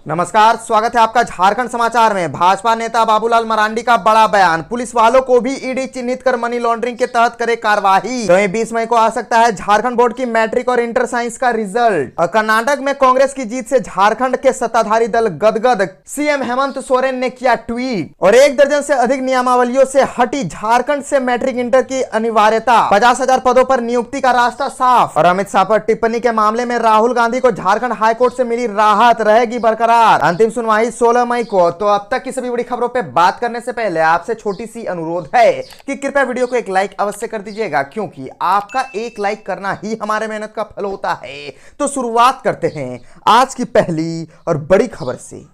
नमस्कार, स्वागत है आपका झारखंड समाचार में। भाजपा नेता बाबूलाल मरांडी का बड़ा बयान, पुलिस वालों को भी ईडी चिन्हित कर मनी लॉन्ड्रिंग के तहत करे कार्रवाई। तो 20 मई को आ सकता है झारखंड बोर्ड की मैट्रिक और इंटर साइंस का रिजल्ट। और कर्नाटक में कांग्रेस की जीत से झारखंड के सत्ताधारी दल गदगद। सीएम हेमंत सोरेन ने किया ट्वीट। और 1 दर्जन से अधिक नियमावलियों से हटी झारखंड से मैट्रिक इंटर की अनिवार्यता। 50,000 पदों पर नियुक्ति का रास्ता साफ। और अमित शाह पर टिप्पणी के मामले में राहुल गांधी को झारखंड हाईकोर्ट से मिली राहत, रहेगी बरकरार। अंतिम सुनवाई 16 मई को। तो अब तक की सभी बड़ी खबरों पे बात करने से पहले आपसे छोटी सी अनुरोध है कि कृपया वीडियो को एक लाइक अवश्य कर दीजिएगा, क्योंकि आपका एक लाइक करना ही हमारे मेहनत का फल होता है। तो शुरुआत करते हैं आज की पहली और बड़ी खबर से।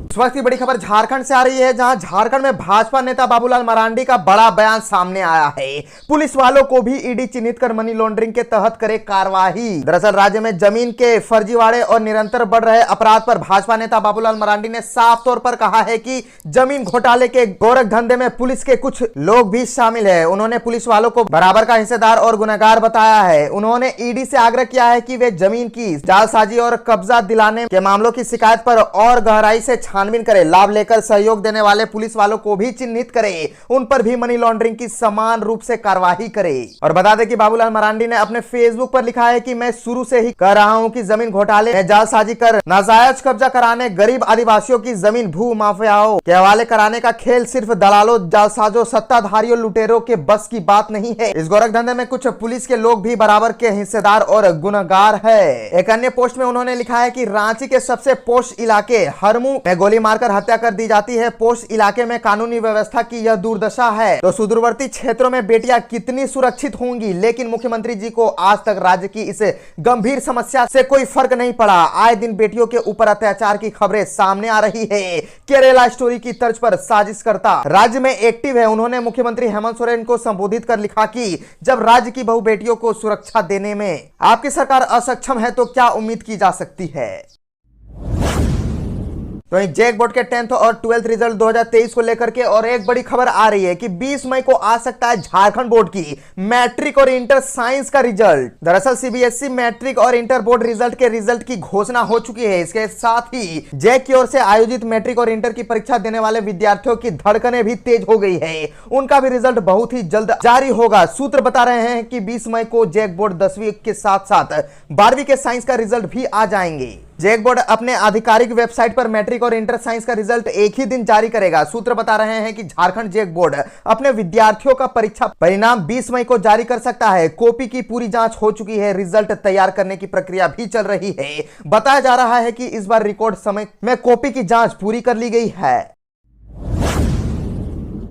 इस वक्त की बड़ी खबर झारखंड से आ रही है, जहां झारखंड में भाजपा नेता बाबूलाल मरांडी का बड़ा बयान सामने आया है। पुलिस वालों को भी ईडी चिन्हित कर मनी लॉन्ड्रिंग के तहत करे कार्रवाई। दरअसल राज्य में जमीन के फर्जीवाड़े और निरंतर बढ़ रहे अपराध पर भाजपा नेता बाबूलाल मरांडी ने साफ तौर पर कहा है कि जमीन घोटाले के गोरख धंधे में पुलिस के कुछ लोग भी शामिल है। उन्होंने पुलिस वालों को बराबर का हिस्सेदार और गुनहगार बताया है। उन्होंने ईडी से आग्रह किया है कि वे जमीन की जालसाजी और कब्जा दिलाने के मामलों की शिकायत पर और गहराई से छानबीन करे, लाभ लेकर सहयोग देने वाले पुलिस वालों को भी चिन्हित करे, उन पर भी मनी लॉन्ड्रिंग की समान रूप से कार्रवाई करे। और बता दें कि बाबूलाल मरांडी ने अपने फेसबुक पर लिखा है कि मैं शुरू से ही कह रहा हूं कि जमीन घोटाले में जालसाजी कर नाजायज कब्जा कराने, गरीब आदिवासियों की जमीन भू माफियाओं के हवाले कराने का खेल सिर्फ दलालों, जालसाजों, सत्ताधारियों, लुटेरों के बस की बात नहीं है। इस गोरख धंधे में कुछ पुलिस के लोग भी बराबर के हिस्सेदार और गुनहगार है। एक अन्य पोस्ट में उन्होंने लिखा है कि रांची के सबसे पोश इलाके हरमू में गोली मारकर हत्या कर दी जाती है। पोश इलाके में कानूनी व्यवस्था की यह दुर्दशा है, तो सुदूरवर्ती क्षेत्रों में बेटियां कितनी सुरक्षित होंगी। लेकिन मुख्यमंत्री जी को आज तक राज्य की इस गंभीर समस्या से कोई फर्क नहीं पड़ा। आए दिन बेटियों के ऊपर अत्याचार की खबरें सामने आ रही है। केरला स्टोरी की तर्ज पर साजिश करता राज्य में एक्टिव है। उन्होंने मुख्यमंत्री हेमंत सोरेन को संबोधित कर लिखा कि जब राज्य की बहु बेटियों को सुरक्षा देने में आपकी सरकार असक्षम है, तो क्या उम्मीद की जा सकती है। तो जैक बोर्ड के 10th और 12th रिजल्ट 2023 को लेकर के और एक बड़ी खबर आ रही है कि 20 मई को आ सकता है झारखंड बोर्ड की मैट्रिक और इंटर साइंस का रिजल्ट। दरअसल सीबीएसई मैट्रिक और इंटर बोर्ड रिजल्ट की घोषणा हो चुकी है। इसके साथ ही जैक की ओर से आयोजित मैट्रिक और इंटर की परीक्षा देने वाले विद्यार्थियों की धड़कनें भी तेज हो गई है। उनका भी रिजल्ट बहुत ही जल्द जारी होगा। सूत्र बता रहे हैं कि 20 मई को जैक बोर्ड 10वीं के साथ साथ 12वीं के साइंस का रिजल्ट भी आ जाएंगे। जैक बोर्ड अपने आधिकारिक वेबसाइट पर मैट्रिक और इंटर साइंस का रिजल्ट एक ही दिन जारी करेगा। सूत्र बता रहे हैं कि झारखंड जैक बोर्ड अपने विद्यार्थियों का परीक्षा परिणाम 20 मई को जारी कर सकता है। कॉपी की पूरी जांच हो चुकी है, रिजल्ट तैयार करने की प्रक्रिया भी चल रही है। बताया जा रहा है कि इस बार रिकॉर्ड समय में कॉपी की जांच पूरी कर ली गई है।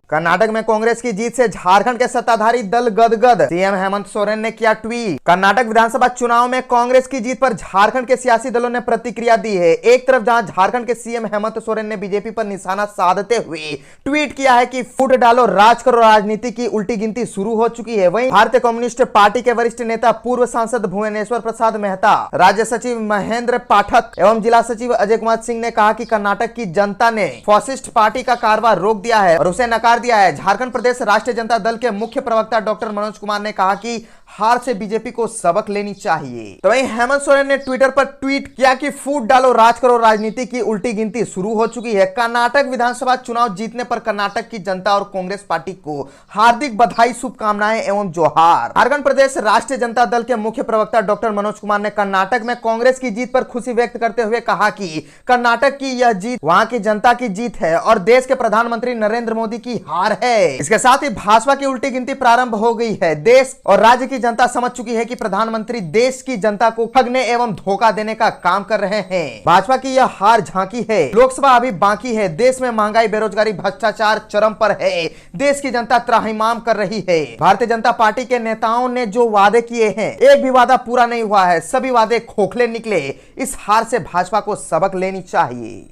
कर्नाटक में कांग्रेस की जीत से झारखंड के सत्ताधारी दल गदगद। सीएम हेमंत सोरेन ने किया ट्वीट। कर्नाटक विधानसभा चुनाव में कांग्रेस की जीत पर झारखंड के सियासी दलों ने प्रतिक्रिया दी है। एक तरफ जहां झारखंड के सीएम हेमंत सोरेन ने बीजेपी पर निशाना साधते हुए ट्वीट किया है कि फूट डालो, राज करो, राजनीति की उल्टी गिनती शुरू हो चुकी है। वहीं भारतीय कम्युनिस्ट पार्टी के वरिष्ठ नेता पूर्व सांसद भुवनेश्वर प्रसाद मेहता, राज्य सचिव महेंद्र पाठक एवं जिला सचिव अजय कुमार सिंह ने कहा कि कर्नाटक की जनता ने फॉसिस्ट पार्टी का कारभार रोक दिया है और उसे नकार दिया है। झारखंड प्रदेश राष्ट्रीय जनता दल के मुख्य प्रवक्ता डॉक्टर मनोज कुमार ने कहा कि हार से बीजेपी को सबक लेनी चाहिए। तो वहीं हेमंत सोरेन ने ट्विटर पर ट्वीट किया कि फूट डालो, राज करो, राजनीति की उल्टी गिनती शुरू हो चुकी है। कर्नाटक विधानसभा चुनाव जीतने पर कर्नाटक की जनता और कांग्रेस पार्टी को हार्दिक बधाई, शुभकामनाएं एवं जोहार। झारखंड प्रदेश राष्ट्रीय जनता दल के मुख्य प्रवक्ता डॉक्टर मनोज कुमार ने कर्नाटक में कांग्रेस की जीत पर खुशी व्यक्त करते हुए कहा कि कर्नाटक की यह जीत वहां की जनता की जीत है और देश के प्रधानमंत्री नरेंद्र मोदी की हार है। इसके साथ ही भाजपा की उल्टी गिनती प्रारंभ हो गई है। देश और राज्य की जनता समझ चुकी है कि प्रधानमंत्री देश की जनता को ठगने एवं धोखा देने का काम कर रहे हैं। भाजपा की यह हार झांकी है। लोकसभा अभी बाकी है। देश में महंगाई, बेरोजगारी, भ्रष्टाचार चरम पर है। देश की जनता त्राहिमाम कर रही है। भारतीय जनता पार्टी के नेताओं ने जो वादे किए हैं, एक भी वादा पूरा नहीं हुआ है। सभी वादे खोखले निकले। इस हार से भाजपा को सबक लेनी चाहिए।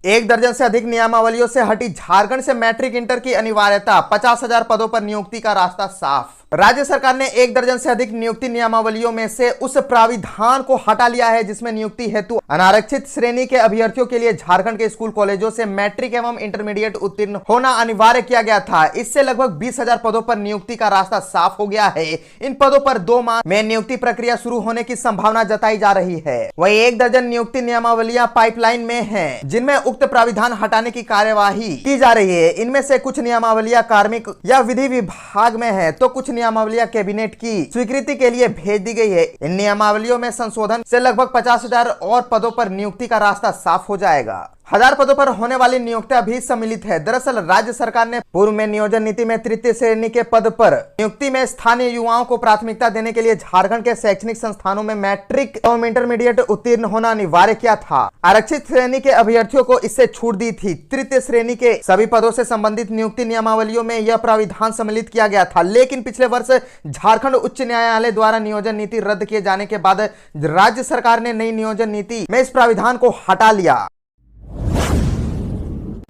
1 दर्जन से अधिक नियमावलियों से हटी झारखंड से मैट्रिक इंटर की अनिवार्यता। 50,000 पदों पर नियुक्ति का रास्ता साफ। राज्य सरकार ने 1 दर्जन से अधिक नियुक्ति नियमावलियों में से उस प्राविधान को हटा लिया है जिसमें नियुक्ति हेतु अनारक्षित श्रेणी के अभ्यर्थियों के लिए झारखंड के स्कूल कॉलेजों से मैट्रिक एवं इंटरमीडिएट उत्तीर्ण होना अनिवार्य किया गया था। इससे लगभग 20,000 पदों पर नियुक्ति का रास्ता साफ हो गया है। इन पदों पर 2 माह में नियुक्ति प्रक्रिया शुरू होने की संभावना जताई जा रही है। वही 1 दर्जन नियुक्ति नियमावलियां पाइपलाइन में हैं, जिनमें उक्त प्राविधान हटाने की कार्यवाही की जा रही है। इनमें से कुछ नियमावलियां कार्मिक या विधि विभाग में है, तो कुछ नियमावलियां कैबिनेट की स्वीकृति के लिए भेज दी गई है। इन नियमावलियों में संशोधन से लगभग 50,000 और पदों पर नियुक्ति का रास्ता साफ हो जाएगा। 1000 पदों पर होने वाली नियुक्तियां भी सम्मिलित है। दरअसल राज्य सरकार ने पूर्व में नियोजन नीति में तृतीय श्रेणी के पद पर नियुक्ति में स्थानीय युवाओं को प्राथमिकता देने के लिए झारखंड के शैक्षणिक संस्थानों में मैट्रिक एवं इंटरमीडिएट उत्तीर्ण होना अनिवार्य किया था। आरक्षित श्रेणी के अभ्यर्थियों को इससे छूट दी थी। तृतीय श्रेणी के सभी पदों से संबंधित नियुक्ति नियमावलियों में यह प्राविधान सम्मिलित किया गया था, लेकिन पिछले वर्ष झारखंड उच्च न्यायालय द्वारा नियोजन नीति रद्द किए जाने के बाद राज्य सरकार ने नई नियोजन नीति में इस प्राविधान को हटा लिया।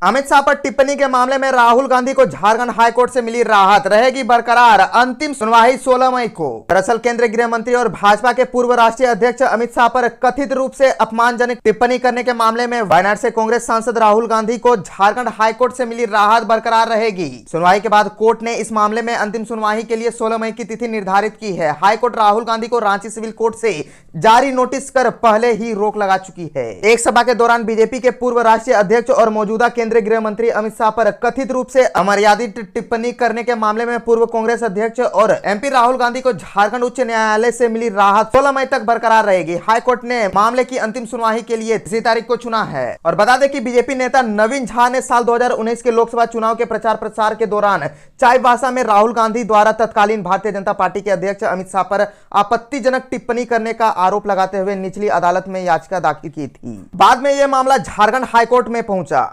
अमित शाह पर टिप्पणी के मामले में राहुल गांधी को झारखंड हाईकोर्ट से मिली राहत, रहेगी बरकरार, अंतिम सुनवाई 16 मई को। दरअसल केंद्रीय गृह मंत्री और भाजपा के पूर्व राष्ट्रीय अध्यक्ष अमित शाह पर कथित रूप से अपमानजनक टिप्पणी करने के मामले में वायनाड से कांग्रेस सांसद राहुल गांधी को झारखंड हाईकोर्ट से मिली राहत बरकरार रहेगी। सुनवाई के बाद कोर्ट ने इस मामले में अंतिम सुनवाई के लिए 16 मई की तिथि निर्धारित की है। हाईकोर्ट राहुल गांधी को रांची सिविल कोर्ट से जारी नोटिस कर पहले ही रोक लगा चुकी है। एक सभा के दौरान बीजेपी के पूर्व राष्ट्रीय अध्यक्ष और मौजूदा केंद्रीय गृह मंत्री अमित शाह पर कथित रूप से अमर्यादित टिप्पणी करने के मामले में पूर्व कांग्रेस अध्यक्ष और एमपी राहुल गांधी को झारखंड उच्च न्यायालय से मिली राहत 16 मई तक बरकरार रहेगी। हाईकोर्ट ने मामले की अंतिम सुनवाई के लिए इसी तारीख को चुना है। और बता दें कि बीजेपी नेता नवीन झा ने साल 2019 के लोकसभा चुनाव के प्रचार प्रसार के दौरान चाईबासा में राहुल गांधी द्वारा तत्कालीन भारतीय जनता पार्टी के अध्यक्ष अमित शाह पर आपत्तिजनक टिप्पणी करने का आरोप लगाते हुए निचली अदालत में याचिका दाखिल की थी। बाद में यह मामला झारखंड हाईकोर्ट में पहुंचा।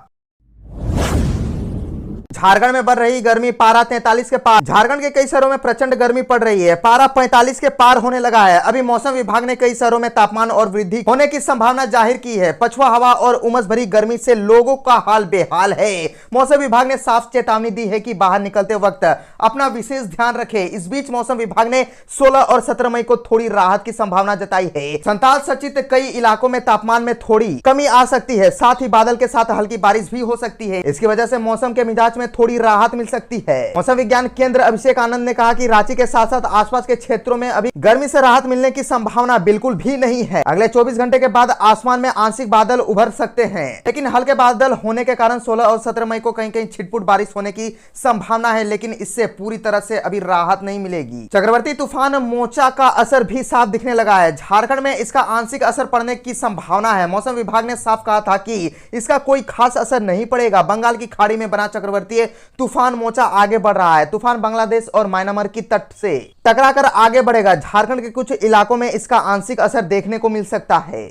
झारखंड में बढ़ रही गर्मी, पारा 43 के पार। झारखंड के कई शहरों में प्रचंड गर्मी पड़ रही है। पारा 45 के पार होने लगा है। अभी मौसम विभाग ने कई शहरों में तापमान और वृद्धि होने की संभावना जाहिर की है। पछुआ हवा और उमस भरी गर्मी से लोगों का हाल बेहाल है। मौसम विभाग ने साफ चेतावनी दी है कि बाहर निकलते वक्त अपना विशेष ध्यान रखें। इस बीच मौसम विभाग ने 16 और 17 मई को थोड़ी राहत की संभावना जताई है। संताल सचित कई इलाकों में तापमान में थोड़ी कमी आ सकती है। साथ ही बादल के साथ हल्की बारिश भी हो सकती है। इसकी वजह से मौसम के मिजाज में थोड़ी राहत मिल सकती है। मौसम विज्ञान केंद्र अभिषेक आनंद ने कहा कि रांची के साथ साथ आसपास के क्षेत्रों में अभी गर्मी से राहत मिलने की संभावना बिल्कुल भी नहीं है। अगले 24 घंटे के बाद आसमान में आंशिक बादल उभर सकते हैं, लेकिन हल्के बादल होने के कारण 16 और 17 मई को कहीं कहीं छिटपुट बारिश होने की संभावना है, लेकिन इससे पूरी तरह से अभी राहत नहीं मिलेगी। चक्रवर्ती तूफान मोचा का असर भी साफ दिखने लगा है। झारखंड में इसका आंशिक असर पड़ने की संभावना है। मौसम विभाग ने साफ कहा था कि इसका कोई खास असर नहीं पड़ेगा। बंगाल की खाड़ी में बना चक्रवर्ती तूफान मोचा आगे बढ़ रहा है। तूफान बांग्लादेश और म्यांमार की तट से टकराकर आगे बढ़ेगा। झारखंड के कुछ इलाकों में इसका आंशिक असर देखने को मिल सकता है।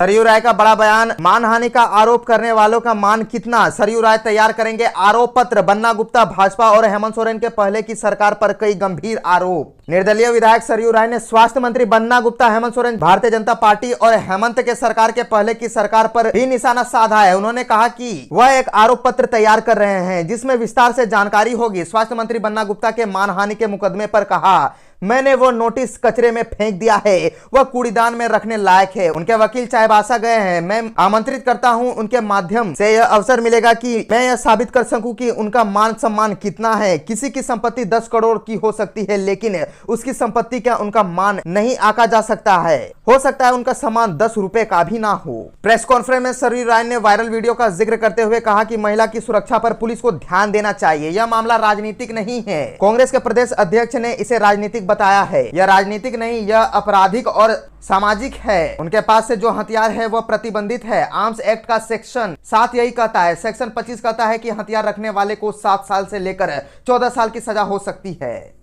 सरयू राय का बड़ा बयान, मानहानि का आरोप करने वालों का मान कितना। सरयू राय तैयार करेंगे आरोप पत्र। बन्ना गुप्ता, भाजपा और हेमंत सोरेन के पहले की सरकार पर कई गंभीर आरोप। निर्दलीय विधायक सरयू राय ने स्वास्थ्य मंत्री बन्ना गुप्ता, हेमंत सोरेन, भारतीय जनता पार्टी और हेमंत के सरकार के पहले की सरकार पर भी निशाना साधा है। उन्होंने कहा कि वह एक आरोप पत्र तैयार कर रहे हैं जिसमें विस्तार से जानकारी होगी। स्वास्थ्य मंत्री बन्ना गुप्ता के मानहानि के मुकदमे पर कहा, मैंने वो नोटिस कचरे में फेंक दिया है, वह कूड़ीदान में रखने लायक है। उनके वकील चाईबासा गए हैं। मैं आमंत्रित करता हूं, उनके माध्यम से यह अवसर मिलेगा कि मैं यह साबित कर सकूं कि उनका मान सम्मान कितना है। किसी की संपत्ति 10 करोड़ की हो सकती है, लेकिन उसकी संपत्ति का उनका मान नहीं आंका जा सकता है। हो सकता है उनका सम्मान 10 रुपए का भी ना हो। प्रेस कॉन्फ्रेंस में सरयू राय ने वायरल वीडियो का जिक्र करते हुए कहा कि महिला की सुरक्षा पर पुलिस को ध्यान देना चाहिए। यह मामला राजनीतिक नहीं है। कांग्रेस के प्रदेश अध्यक्ष ने इसे राजनीतिक बताया है। यह राजनीतिक नहीं, यह आपराधिक और सामाजिक है। उनके पास से जो हथियार है वह प्रतिबंधित है। आर्म्स एक्ट का सेक्शन 7 यही कहता है। सेक्शन 25 कहता है कि हथियार रखने वाले को 7 साल से लेकर 14 साल की सजा हो सकती है।